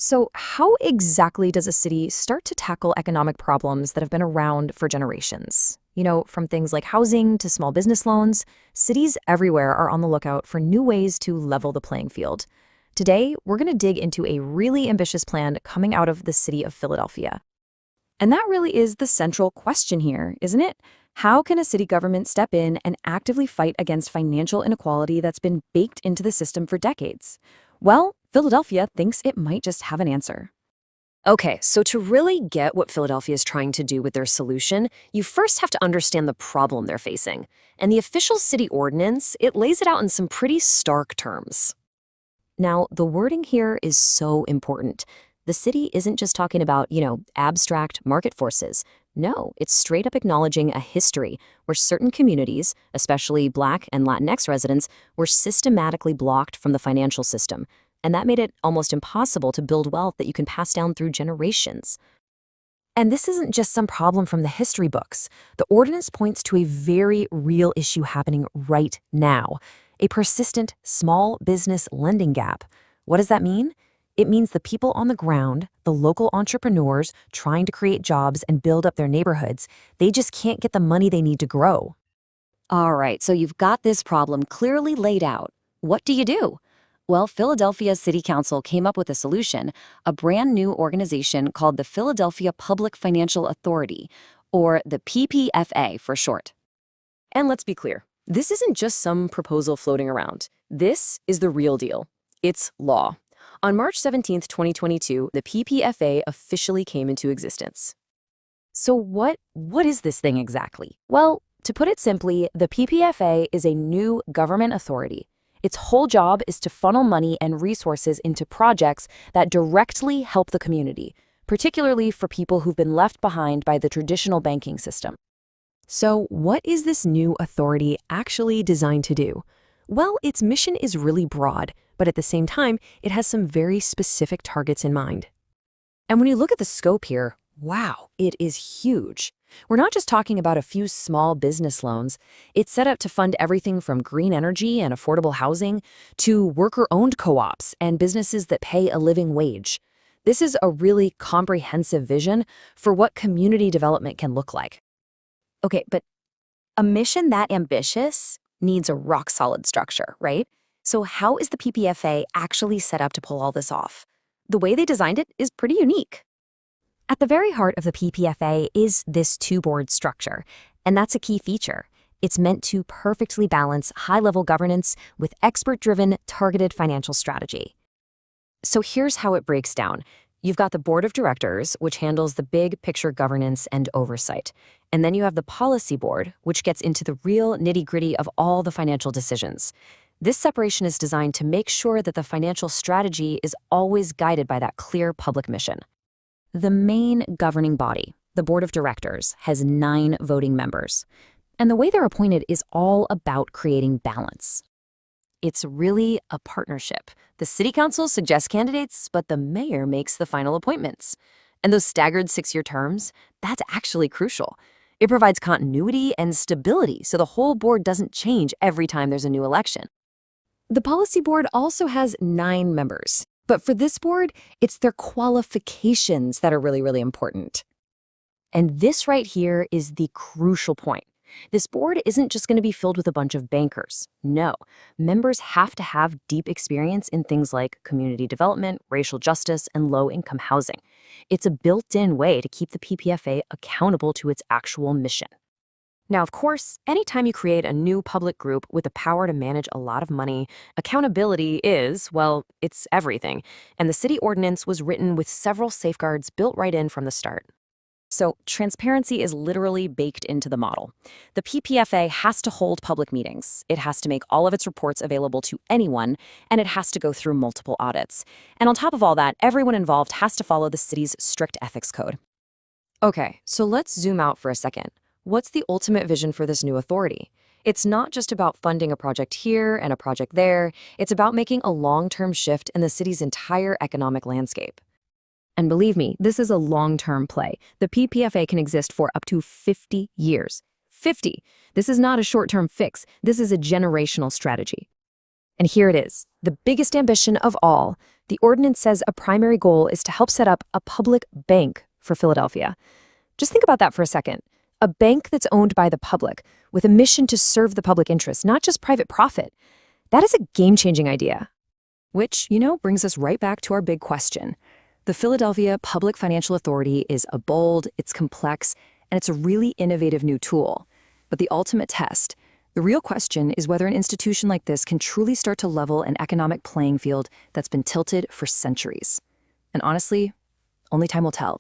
So, how exactly does a city start to tackle economic problems that have been around for generations? From things like housing to small business loans, cities everywhere are on the lookout for new ways to level the playing field. Today, we're going to dig into a really ambitious plan coming out of the city of Philadelphia. And that really is the central question here, isn't it? How can a city government step in and actively fight against financial inequality that's been baked into the system for decades? Well, Philadelphia thinks it might just have an answer. Okay, so to really get what Philadelphia is trying to do with their solution, you first have to understand the problem they're facing. And the official city ordinance, it lays it out in some pretty stark terms. Now, the wording here is so important. The city isn't just talking about, abstract market forces. No, it's straight up acknowledging a history where certain communities, especially Black and Latinx residents, were systematically blocked from the financial system. And that made it almost impossible to build wealth that you can pass down through generations. And this isn't just some problem from the history books. The ordinance points to a very real issue happening right now, a persistent small business lending gap. What does that mean? It means the people on the ground, the local entrepreneurs trying to create jobs and build up their neighborhoods, they just can't get the money they need to grow. All right, so you've got this problem clearly laid out. What do you do? Well, Philadelphia City Council came up with a solution, a brand new organization called the Philadelphia Public Financial Authority, or the PPFA for short. And let's be clear, this isn't just some proposal floating around. This is the real deal. It's law. On March 17th, 2022, the PPFA officially came into existence. So what is this thing exactly? Well, to put it simply, the PPFA is a new government authority. Its whole job is to funnel money and resources into projects that directly help the community, particularly for people who've been left behind by the traditional banking system. So, what is this new authority actually designed to do? Well, its mission is really broad, but at the same time, it has some very specific targets in mind. And when you look at the scope here, wow, it is huge. We're not just talking about a few small business loans. It's set up to fund everything from green energy and affordable housing to worker-owned co-ops and businesses that pay a living wage. This is a really comprehensive vision for what community development can look like. Okay, but a mission that ambitious needs a rock-solid structure, right? So how is the PPFA actually set up to pull all this off? The way they designed it is pretty unique. At the very heart of the PPFA is this two-board structure, and that's a key feature. It's meant to perfectly balance high-level governance with expert-driven, targeted financial strategy. So here's how it breaks down. You've got the board of directors, which handles the big picture governance and oversight. And then you have the policy board, which gets into the real nitty-gritty of all the financial decisions. This separation is designed to make sure that the financial strategy is always guided by that clear public mission. The main governing body, the board of directors, has 9 voting members. And the way they're appointed is all about creating balance. It's really a partnership. The city council suggests candidates, but the mayor makes the final appointments. And those staggered 6-year terms, that's actually crucial. It provides continuity and stability so the whole board doesn't change every time there's a new election. The policy board also has 9 members. But for this board, it's their qualifications that are really, really important. And this right here is the crucial point. This board isn't just going to be filled with a bunch of bankers. No, members have to have deep experience in things like community development, racial justice, and low-income housing. It's a built-in way to keep the PPFA accountable to its actual mission. Now, of course, anytime you create a new public group with the power to manage a lot of money, accountability is, well, it's everything. And the city ordinance was written with several safeguards built right in from the start. So transparency is literally baked into the model. The PPFA has to hold public meetings. It has to make all of its reports available to anyone, and it has to go through multiple audits. And on top of all that, everyone involved has to follow the city's strict ethics code. Okay, so let's zoom out for a second. What's the ultimate vision for this new authority? It's not just about funding a project here and a project there. It's about making a long-term shift in the city's entire economic landscape. And believe me, this is a long-term play. The PPFA can exist for up to 50 years. 50! This is not a short-term fix. This is a generational strategy. And here it is, the biggest ambition of all, The ordinance says a primary goal is to help set up a public bank for Philadelphia. Just think about that for a second. A bank that's owned by the public, with a mission to serve the public interest, not just private profit. That is a game-changing idea. Which, brings us right back to our big question. The Philadelphia Public Financial Authority is a bold, it's complex, and it's a really innovative new tool. But the ultimate test, the real question, is whether an institution like this can truly start to level an economic playing field that's been tilted for centuries. And honestly, only time will tell.